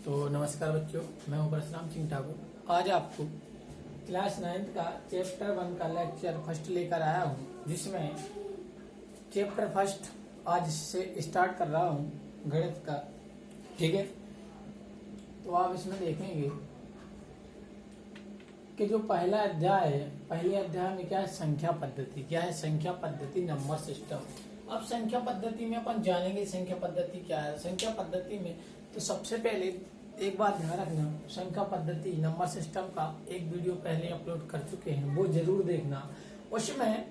तो नमस्कार बच्चों, मैं हूं परशुराम सिंह ठाकुर। आज आपको क्लास 9 का चैप्टर 1 का लेक्चर फर्स्ट लेकर आया हूं, जिसमें चैप्टर फर्स्ट आज से स्टार्ट कर रहा हूं गणित का। ठीक है, तो आप इसमें देखेंगे कि जो पहला अध्याय है, पहले अध्याय में क्या है, संख्या पद्धति। क्या है? संख्या पद्धति, नंबर सिस्टम। अब संख्या पद्धति में अपन जानेंगे संख्या पद्धति क्या है। संख्या पद्धति में तो सबसे पहले एक बात ध्यान रखना, संख्या पद्धति नंबर सिस्टम का एक वीडियो पहले अपलोड कर चुके हैं, वो जरूर देखना। उसमें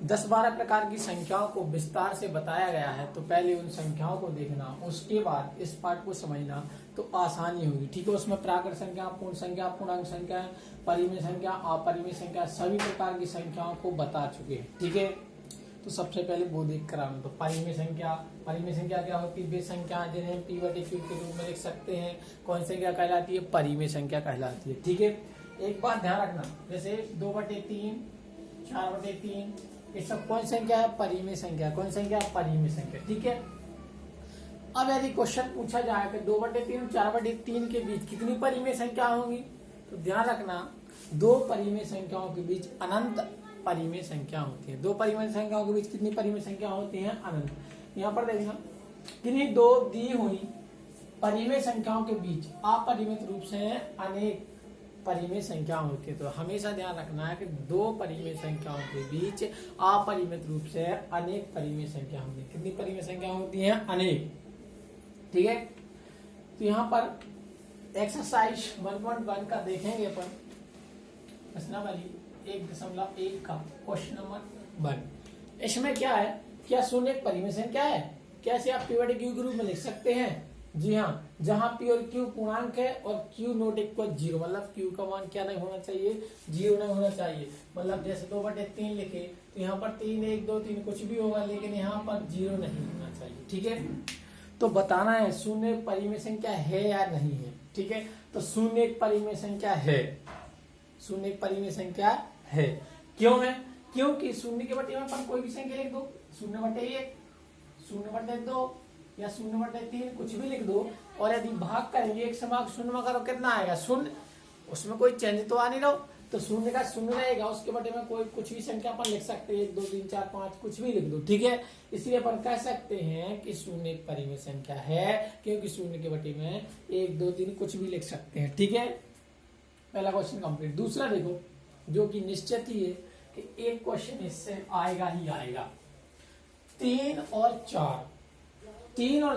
10-12 प्रकार की संख्याओं को विस्तार से बताया गया है, तो पहले उन संख्याओं को देखना, उसके बाद इस पार्ट को समझना तो आसानी होगी। ठीक है, उसमें प्राकृत संख्या, पूर्ण संख्या, पूर्णांक संख्या, परिमेय संख्या, अपरिमेय संख्या, सभी प्रकार की संख्याओं को बता चुके हैं। ठीक है, तो सबसे पहले वो देख कर आना। तो परिमेय संख्या, परिमेय संख्या क्या होती है? वे संख्या जिन्हें p/q के रूप में लिख सकते हैं। कौन संख्या कहलाती है? परिमेय संख्या कहलाती है। ठीक है, एक बात ध्यान रखना, जैसे 2/3, 4/3, ये सब कौन संख्या है? परिमेय संख्या। कौन संख्या? परिमेय संख्या। ठीक है, अब यदि क्वेश्चन पूछा जाए कि 2/3 और 4/3 के बीच कितनी परिमेय संख्या होंगी, तो ध्यान रखना, दो परिमेय संख्याओं के बीच अनंत परिमेय संख्या होती है। दो परिमेय संख्याओं के बीच कितनी परिमेय संख्या होती है? अनंत। यहाँ पर देखना, किन्हीं दो दी हुई परिमेय संख्याओं के बीच अपरिमित रूप से अनेक परिमेय संख्या होती है। तो हमेशा ध्यान रखना है कि दो परिमेय संख्याओं के बीच अपरिमित रूप से अनेक परिमेय संख्या होती है। कितनी परिमेय संख्या होती है? अनेक। ठीक है, तो यहाँ पर एक्सरसाइज 1.1 का देखेंगे अपन, प्रश्नावली 1.1 का क्वेश्चन नंबर 1। इसमें क्या है, क्या शून्य एक परिमेय संख्या है? कैसे आप p/q के रूप में लिख सकते हैं? जी हाँ, जहां p और q पूर्णांक है और q नॉट इक्वल 0, मतलब q का मान क्या नहीं होना चाहिए? 0 नहीं होना चाहिए। मतलब जैसे 2/3 लिखे तो यहाँ पर 3, 1, 2, 3 कुछ भी होगा, लेकिन यहाँ पर 0 नहीं होना चाहिए। ठीक है, तो बताना है शून्य एक परिमेय संख्या है या नहीं है। ठीक है, तो शून्य एक परिमेय संख्या है। शून्य एक परिमेय संख्या है। क्यों है? क्योंकि शून्य के बटे में अपन कोई भी संख्या लिख दो, 0/1, 0/2 या 0/3 कुछ भी लिख दो, और यदि भाग करेंगे एक से भाग शून्य में करो, कितना आएगा? शून्य। उसमें कोई चेंज तो आ नहीं रहा, तो शून्य का शून्य रहेगा, उसके बटे में कोई कुछ भी संख्या अपन लिख सकते हैं, 1, 2, 3, 4, 5 कुछ भी लिख दो। ठीक है, इसलिए अपन कह सकते हैं कि शून्य एक परिमेय संख्या है, क्योंकि शून्य के बटे में 1, 2, 3 कुछ भी लिख सकते हैं। ठीक है, पहला क्वेश्चन कंप्लीट। दूसरा देखो, जो कि निश्चित ही है कि एक क्वेश्चन इससे आएगा ही आएगा। 3 और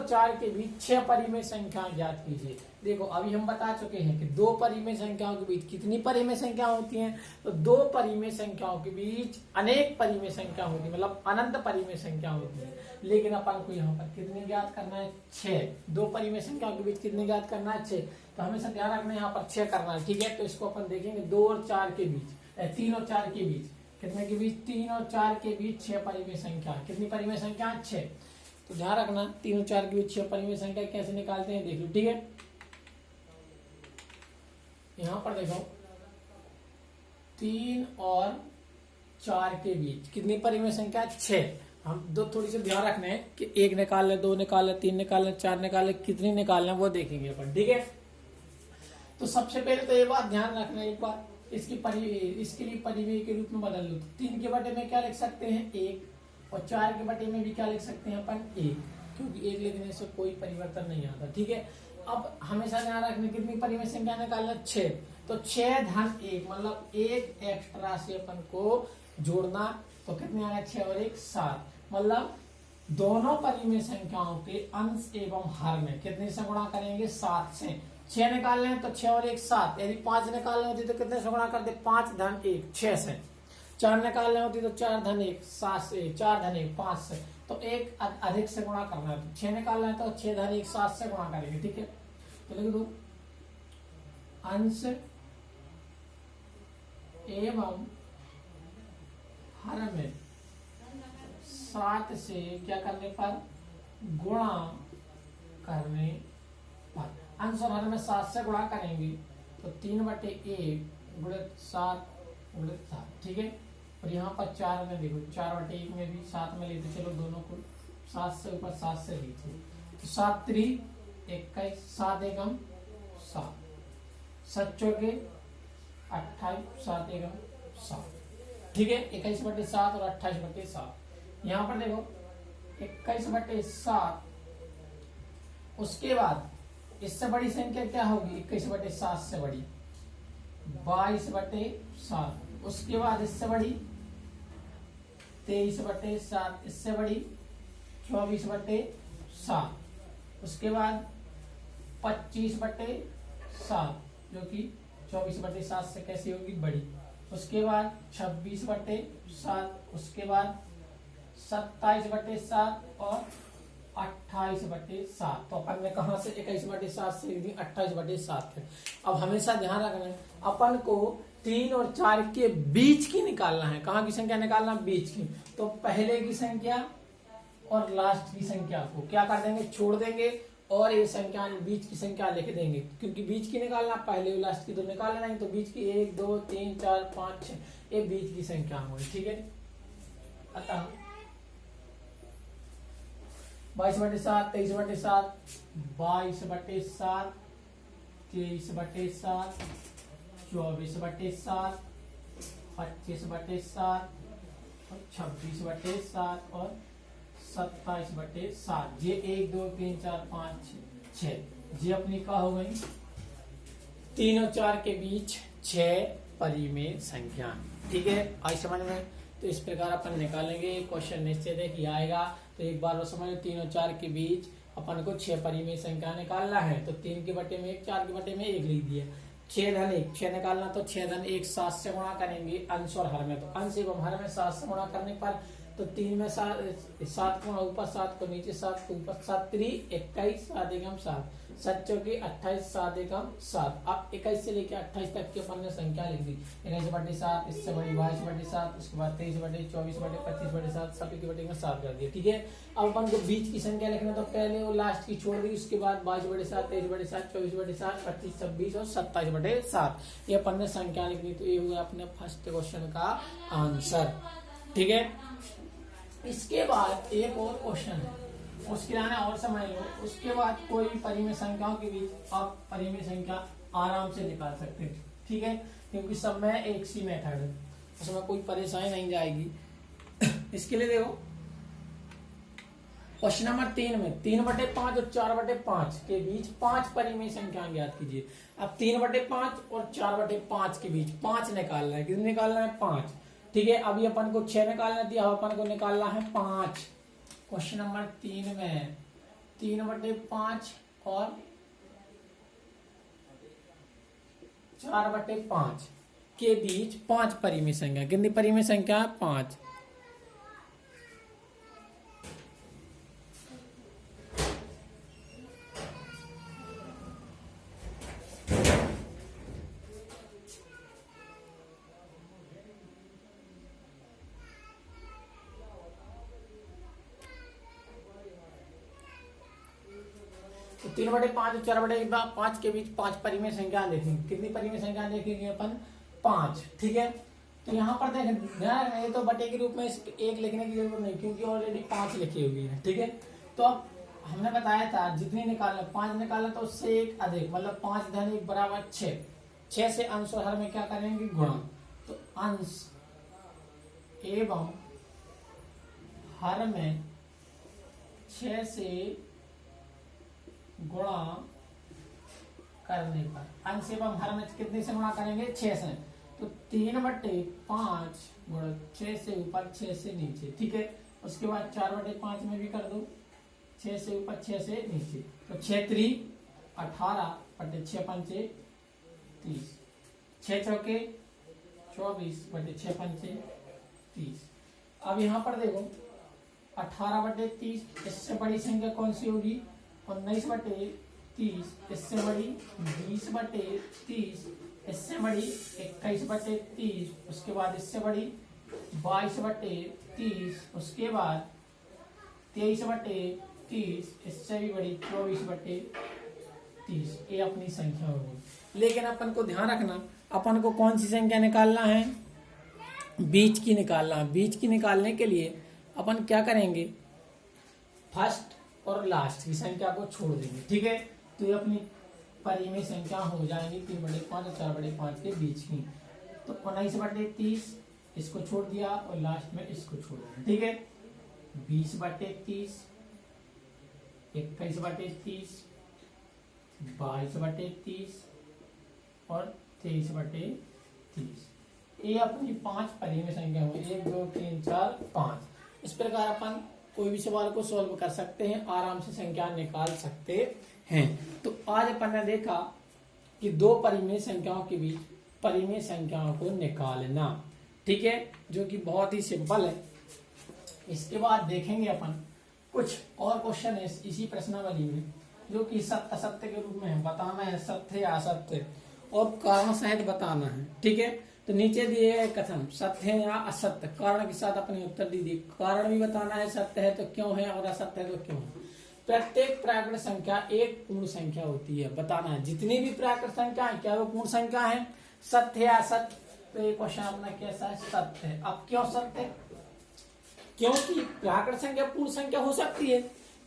4 के बीच 6 परिमेय संख्या ज्ञात कीजिए। देखो, अभी हम बता चुके हैं कि दो परिमेय संख्याओं के बीच कितनी परिमेय संख्या होती हैं? तो दो परिमेय संख्याओं के बीच अनेक परिमेय संख्या होती है, मतलब अनंत परिमेय संख्या होती है। लेकिन अपन को यहाँ पर कितनी ज्ञात करना है? 6। दो परिमेय संख्याओं के बीच कितनी ज्ञात करना है? 6। तो हमेशा ध्यान रखना, यहाँ पर 6 करना है। ठीक है, तो इसको अपन देखेंगे 2 और 4 के बीच, 3 और 4 के बीच, कितने के बीच? 3 और 4 के बीच 6 परिमेय संख्या। कितनी परिमेय संख्या? 6। तो ध्यान रखना, 3 और 4 के बीच 6 परिमेय संख्या कैसे निकालते हैं, देख लो। ठीक है, यहां पर देखो, 3 और 4 के बीच कितनी परिमेय संख्या? 6। हम दो थोड़ी सी ध्यान रखना है कि 1 निकाल ले, 2 निकाल ले, 3 निकाल ले, 4 निकाल ले, कितनी निकालना वो देखेंगे अपन। ठीक है, तो सबसे पहले तो ये बात ध्यान रखना, एक बार इसके लिए परिमेय के रूप में बदल लो। 3 के बटे में क्या लिख सकते हैं? 1, और 4 के बटे में भी क्या लिख सकते हैं अपन? 1, क्योंकि 1 लिखने से कोई परिवर्तन नहीं आता। ठीक है, अब हमेशा ध्यान रखना कितनी परिमेय संख्या निकालना? 6। तो 6 धन 1, मतलब 1 एक्स्ट्रा से अपन को जोड़ना, तो कितने आएगा? 6 और 1 7, मतलब दोनों परिमेय संख्याओं के अंश एवं हर में कितने से गुणा करेंगे? 7 से। 6 निकालने हैं तो 6 और 1 7, यदि 5 निकालने होती तो कितने से गुणा कर दे? 5 धन 1 6 से। 4 निकालने होती तो 4 धन 1 7 से, 4 धन 1 5 से, तो एक अधिक से गुणा करना है। तो 6 निकालना है तो 6 धन 1 7 से गुणा करेंगे। ठीक है, तो लिख दो अंश एवं हर में 7 से क्या करने पर? गुणा करने पर। अंश और हर में 7 से गुणा करेंगे तो 3/1 गुणित 7 गुणित 7। ठीक है, और यहाँ पर 4 में देखो, 4/1 में भी 7 में लेते चलो, दोनों को 7 से ऊपर 7 से लीजिए, तो 7 3 21, 7 एकम 7, 7 चौके 28, 7 एकम 7, ठीक है। 21/7 और 28/7। यहाँ पर देखो 21/7, उसके बाद इससे बड़ी संख्या क्या होगी 21/7 से बड़ी 22/7, उसके बाद इससे बड़ी 23/7, इससे बड़ी 24/7, उसके बाद 25/7 जो कि 24/7 से कैसी होगी बड़ी, उसके बाद 26/7, उसके बाद 27/7 और 28/7। तो अपन ने कहा से 21/7 से 28/7 है। अब हमेशा ध्यान रखना है अपन को 3 और 4 के बीच की निकालना है। कहाँ की संख्या निकालना, बीच की। तो पहले की संख्या और लास्ट की संख्या को क्या कर देंगे, छोड़ देंगे और ये संख्या बीच की संख्या लिख देंगे, क्योंकि बीच की निकालना, पहले और लास्ट की तो निकालना नहीं। तो बीच की 1 2 3 4 5 6 ये बीच की संख्या होगी, ठीक है। अतः 22/7, 23/7, 22/7, 23/7, 24/7, 25/7 और 26/7 और 27/7। ये 1 2 3 4 5 6 ये अपनी क्या हो गई 3 और 4 के बीच 6 परिमेय संख्या, ठीक है। आज समझ में। तो इस प्रकार अपन निकालेंगे, क्वेश्चन निश्चित है कि आएगा। तो एक बार समझ लो 3 और 4 के बीच अपन को 6 परिमेय संख्या निकालना है। तो 3 के बटे में 1, 4 के बटे में 1 लिख दिया। 6 धन 1 6 निकालना, तो 6 धन 1 7 से गुणा करेंगे अंश और हर में। तो अंश एवं हर में 7 से गुणा करने पर तो 3 में 7 को ऊपर 7 को नीचे 7 को ऊपर 7 3 21 7 एकम 7 7 चौके 28 7 एकम 7। अब 21 से लेकर 28 तक की अपन ने संख्या लिख दी। 21/7, इससे बड़ी 22/7, उसके बाद 23/, 24/, 25/7, सभी के बटे में 7 कर दिया, ठीक है। अब अपन को बीच की संख्या लिखना, तो पहले वो लास्ट की छोड़ दी, उसके बाद 22/7, 23/7, 24/7, 25, 26 और 27/7 ये अपन ने संख्या लिख दी। तो ये हुआ अपने फर्स्ट क्वेश्चन का आंसर, ठीक है। इसके बाद एक और क्वेश्चन है, उसके लाना और समझ लो। उसके बाद कोई भी परिमेय संख्याओं के बीच आप परिमेय संख्या आराम से निकाल सकते हैं, ठीक है, क्योंकि सब में एक सी मेथड है, उसमें कोई परेशानी नहीं जाएगी। इसके लिए देखो क्वेश्चन नंबर 3 में 3/5 और 4/5 के बीच 5 परिमेय संख्या ज्ञात कीजिए। अब 3/5 और 4/5 के बीच 5 निकालना है। कितने निकालना है 5, ठीक है। अभी अपन को 6 निकालना दिया, अपन को निकालना है 5। क्वेश्चन नंबर 3 में 3/5 और 4/5 के बीच 5 परिमेय संख्या। कितनी परिमेय संख्या 5। तो 3/5 और 4/5 के बीच 5 परिमेय संख्या देखेंगे। कितनी परिमेय संख्या देखेंगे अपन 5, ठीक है। तो यहाँ पर देखें ये तो बटे के रूप में एक लिखने की जरूरत नहीं, क्योंकि ऑलरेडी 5 लिखी हुई है, ठीक है। तो अब हमने बताया था जितनी निकालना 5 निकालना, तो उससे एक अधिक, मतलब 5 धन 1 बराबर 6। 6 से अंश और हर में क्या करेंगे गुणा। तो अंश एवं हर में 6 से गुणा करने पर अंश एवं हर में कितने से गुणा करेंगे 6 से। तो 3/5 गुणा 6 से ऊपर 6 से नीचे, ठीक है। उसके बाद 4/5 में भी कर दो, 6 से ऊपर 6 से नीचे। तो 6 3 18 बटे 6 पंचे 30, 6 चौके 24 बटे 6 पंचे 30। अब यहाँ पर देखो 18/30, इससे बड़ी संख्या कौन सी होगी 19/30, इससे बड़ी 20/30, इससे बड़ी 21/30, उसके बाद इससे बड़ी 22/30, उसके बाद 23/30, इससे भी बड़ी 24/30। ये अपनी संख्या होगी। लेकिन अपन को ध्यान रखना, अपन को कौन सी संख्या निकालना है बीच की निकालना है। बीच की निकालने के लिए अपन क्या करेंगे फर्स्ट और लास्ट की संख्या को छोड़ देंगे, ठीक है। तो ये अपनी परिमेय संख्या हो जाएंगी 3/5 और 4/5 के बीच की। तो 19/30 इसको छोड़ दिया और लास्ट में इसको छोड़ दिया, ठीक है। 20/30, 21/30, 22/30 और 23/30। ये अपनी 5 परिमेय संख्या हुई, 1 2 3 4 5। इस प्रकार अपन कोई भी सवाल को सॉल्व कर सकते हैं, आराम से संख्या निकाल सकते हैं। तो आज अपन ने देखा कि दो परिमेय संख्याओं के बीच परिमेय संख्याओं को निकालना, ठीक है, जो कि बहुत ही सिंपल है। इसके बाद देखेंगे अपन कुछ और क्वेश्चन है इसी प्रश्नावली में, जो कि सत्य असत्य के रूप में है, बताना है सत्य या असत्य और कारण सहित बताना है, ठीक है। तो नीचे दिए गए कथन सत्य है या असत्य, कारण के साथ अपने उत्तर दीजिए। कारण भी बताना है, सत्य है तो क्यों है और असत्य है तो क्यों है। प्रत्येक प्राकृत संख्या एक पूर्ण संख्या होती है, बताना है जितनी भी प्राकृत संख्या है क्या वो पूर्ण संख्या है, सत्य है या असत्य। तो ये क्वेश्चन अपना कैसा है, सत्य है। अब क्यों सत्य है, क्योंकि प्राकृत संख्या पूर्ण संख्या हो सकती है,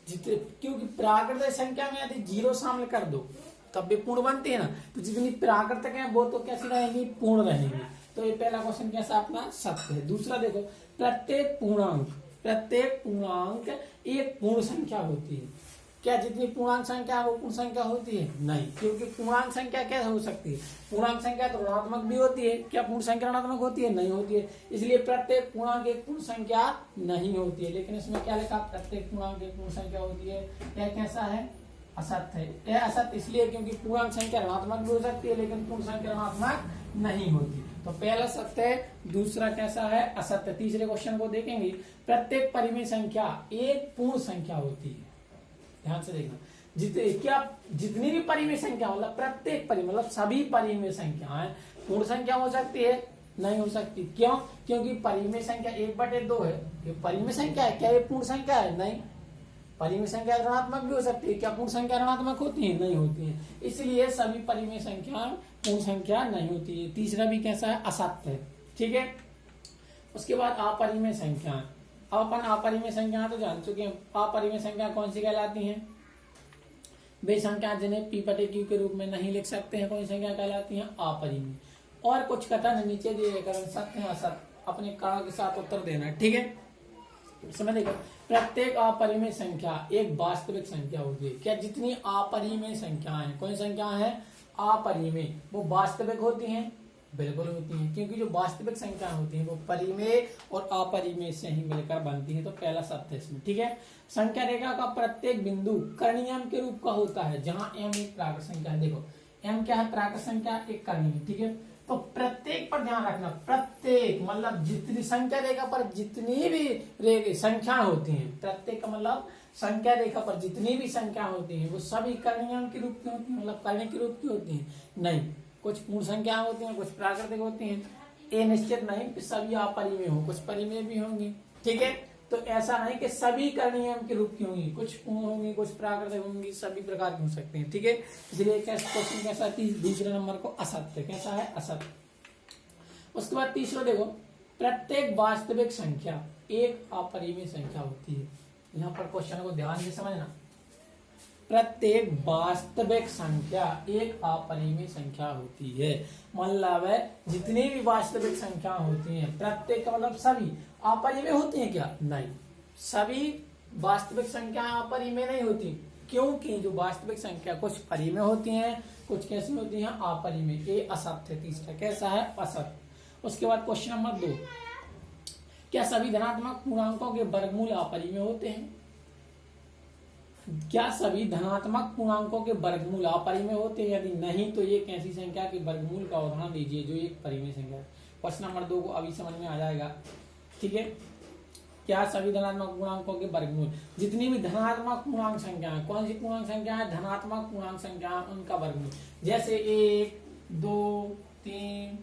क्योंकि प्राकृत संख्या में यदि 0 शामिल कर दो तब भी पूर्ण बनती है ना, तो जितनी प्राकृतिक है वो तो कैसी रहेंगी, पूर्ण रहेंगी। तो ये पहला क्वेश्चन कैसा अपना सत्य है। दूसरा देखो, प्रत्येक पूर्णांक एक पूर्ण संख्या होती है। क्या जितनी पूर्णांक संख्या है वो पूर्ण संख्या होती है, नहीं, क्योंकि पूर्णांक संख्या कैसे हो सकती है, पूर्णांक संख्या तो ऋणात्मक भी होती है। क्या पूर्ण संख्या ऋणात्मक होती है, नहीं होती है। इसलिए प्रत्येक पूर्णांक एक पूर्ण संख्या नहीं होती है। लेकिन इसमें क्या लिखा, प्रत्येक पूर्णांक एक पूर्ण संख्या होती है। यह कैसा है, असत्य है। यह असत्य इसलिए क्योंकि पूर्णांक संख्या ऋणात्मक भी हो सकती है लेकिन पूर्ण संख्या ऋणात्मक नहीं होती। तो पहला सत्य है, दूसरा कैसा है, असत्य। तीसरे क्वेश्चन को देखेंगे, प्रत्येक परिमेय संख्या एक पूर्ण संख्या होती है। ध्यान से देखना, जितनी भी परिमेय संख्या मतलब प्रत्येक परिमेय मतलब सभी परिमेय संख्याएं पूर्ण संख्या हो सकती है, नहीं हो सकती। क्यों, क्योंकि परिमेय संख्या 1/2 है, ये परिमेय संख्या है, क्या ये पूर्ण संख्या है, नहीं। परिमेय संख्या ऋणात्मक भी हो सकती है, क्या पूर्ण संख्या ऋणात्मक होती है, नहीं होती है। इसलिए सभी परिमेय संख्या पूर्ण संख्या नहीं होती है। तीसरा भी कैसा है, असत्य है, ठीक है। उसके बाद अपरिमेय संख्या। अब अपन अपरिमेय संख्या तो जान चुके हैं। अपरिमेय संख्या कौन सी कहलाती है, वे संख्या जिन्हें P/Q के रूप में नहीं लिख सकते हैं, कौन संख्या कहलाती है, अपरिमेय। और कुछ कथन नीचे दिए गए सत्य है असत्य, अपने कारण के साथ उत्तर देना है, ठीक है। समझ देखो, प्रत्येक अपरिमेय संख्या एक वास्तविक संख्या होती है। क्या जितनी अपरिमेय संख्याएं, कौन संख्या है, अपरिमेय, वो वास्तविक होती हैं, बिल्कुल होती हैं, क्योंकि जो वास्तविक संख्या होती हैं वो परिमेय और अपरिमेय से ही मिलकर बनती है। तो पहला सत्य इसमें, ठीक है। संख्या रेखा का प्रत्येक बिंदु करणीय m के रूप का होता है, जहां m एक प्राकृत संख्या है। देखो m क्या है, प्राकृत संख्या, एक करणीय, ठीक है। तो प्रत्येक पर ध्यान रखना, प्रत्येक मतलब जितनी संख्या रेखा पर जितनी भी संख्या होती हैं, प्रत्येक का मतलब संख्या रेखा पर जितनी भी संख्या होती है वो सभी करणीय के रूप की होती है, मतलब करणीय के रूप की होती है, नहीं। कुछ पूर्ण संख्या होती हैं, कुछ प्राकृतिक होती हैं, ये निश्चित नहीं कि सभी अपरिमेय हो, कुछ परिमेय भी होंगी, ठीक है। तो ऐसा नहीं कि सभी करणीय के रूप की होंगी, कुछ पूर्ण होंगी, कुछ प्राकृतिक होंगी, सभी प्रकार की हो सकती हैं, ठीक है। इसलिए क्वेश्चन कैसा, दूसरे नंबर को असत्य, कैसा है, असत्य। उसके बाद तीसरा देखो, प्रत्येक वास्तविक संख्या एक अपरिमेय संख्या होती है। यहाँ पर क्वेश्चन को ध्यान से समझना, प्रत्येक वास्तविक संख्या एक अपरिमेय संख्या होती है। मतलब है जितनी भी वास्तविक संख्या होती हैं, प्रत्येक का मतलब सभी अपरिमेय होती हैं क्या, नहीं। सभी वास्तविक संख्या अपरिमेय नहीं होती, क्योंकि जो वास्तविक संख्या कुछ परिमेय होती हैं, कुछ कैसी होती हैं, अपरिमेय। ये असत्य है। तीसरा कैसा है, असत्य। उसके बाद क्वेश्चन नंबर 2, क्या सभी धनात्मक पूर्णांकों के वर्गमूल अपरिमेय होते हैं। क्या सभी धनात्मक पूर्णांकों के वर्गमूल अपरिमेय होते हैं, यदि नहीं तो एक ऐसी संख्या के वर्गमूल का उदाहरण दीजिए जो एक परिमेय संख्या है। क्वेश्चन नंबर 2 को अभी समझ में आ जाएगा, ठीक है। क्या सभी धनात्मक पूर्णांकों के वर्गमूल, जितनी भी धनात्मक पूर्णांक संख्या है, कौन सी पूर्णांक संख्या है, धनात्मक पूर्णांक संख्या, उनका वर्गमूल, जैसे 1 2 3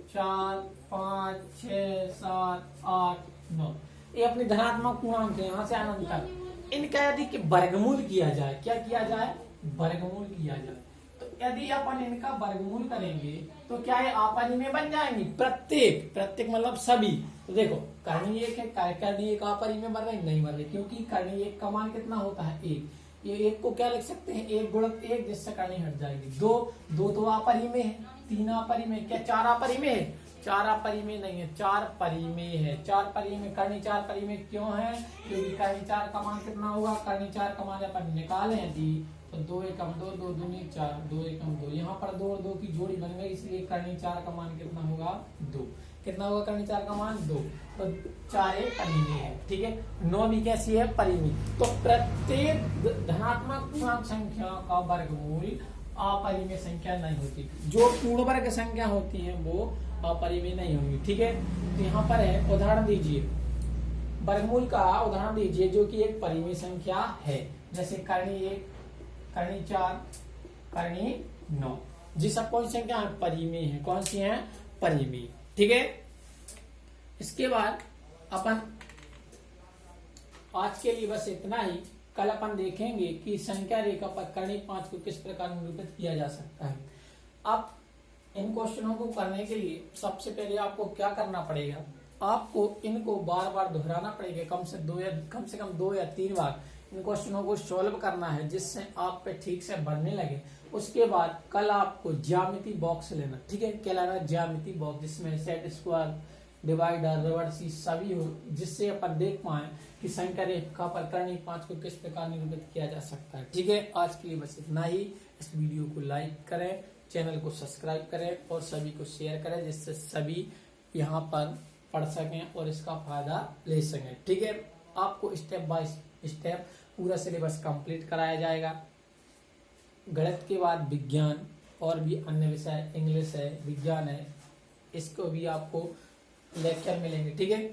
4 5 6 7 8 9, ये अपनी धनात्मक पूर्णांक है, यहाँ से अनंत तक। इनका यदि वर्गमूल किया जाए, क्या किया जाए, वर्गमूल किया जाए, तो यदि अपन इनका वर्गमूल करेंगे तो क्या ये अपरिमेय बन जाएंगे। प्रत्येक मतलब सभी। तो देखो करणीय एक है, करणीय एक अपरिमेय बन रही, नहीं बन रही, क्योंकि करणीय एक का मान कितना होता है, 1। ये एक को क्या लिख सकते हैं, एक गुणक एक, जिससे करनी हट जाएगी। दो, दो तो आपरी में है, तीन आपरी में, क्या चार आपरी में है, चार आपरी में नहीं है, चार परी में है। चार परी में, करनी चार परी में क्यों है, क्योंकि करनी चार का मान कितना होगा, करनी चार का मान अपन निकाले हैं थी, तो दो एकम दो, दो दूनी चार, दो एकम दो, यहाँ पर दो और दो की जोड़ी बन गई, इसलिए करनी चार का मान कितना होगा, दो। कितना होगा करनी चार का मान, दो। तो चार एक परिमेय है, ठीक है। 9 भी कैसी है, परिमेय। तो प्रत्येक धनात्मक पूर्णांक संख्या का वर्गमूल अपरिमेय संख्या नहीं होती, जो पूर्ण वर्ग संख्या होती है वो अपरिमेय नहीं होंगी, ठीक है। तो यहाँ पर है, उदाहरण दीजिए, वर्गमूल का उदाहरण दीजिए जो कि एक परिमेय संख्या है, जैसे करनी एक, करनी चार, करनी 9, जी सब कौन सी संख्या है, परिमेय है। कौन सी है, परिमेय, ठीक है। इसके बाद अपन आज के लिए बस इतना ही। कल अपन देखेंगे कि संख्या रेखा पर करनी 5 को किस प्रकार निरूपित किया जा सकता है। अब इन क्वेश्चनों को करने के लिए सबसे पहले आपको क्या करना पड़ेगा, आपको इनको बार बार दोहराना पड़ेगा, कम से कम 2 या 3 बार इन क्वेश्चनों को सॉल्व करना है, जिससे आप पे ठीक से बढ़ने लगे। उसके बाद कल आपको ज्यामिति बॉक्स लेना, ठीक है, क्या लेना, ज्यामिति बॉक्स, जिसमें सेट स्क्वायर, डिवाइडर, रिवर्सी सभी हो, जिससे अपन देख पाए कि संख्या रेखा पर करनी 5 को किस प्रकार निरूपित किया जा सकता है, ठीक है। आज के लिए बस इतना ही। इस वीडियो को लाइक करें, चैनल को सब्सक्राइब करें और सभी को शेयर करें, जिससे सभी यहाँ पर पढ़ सकें और इसका फायदा ले सकें, ठीक है। आपको स्टेप बाय स्टेप पूरा सिलेबस कंप्लीट कराया जाएगा। गणित के बाद विज्ञान और भी अन्य विषय, इंग्लिश है, विज्ञान है, इसको भी आपको लेक्चर मिलेंगे, ठीक है।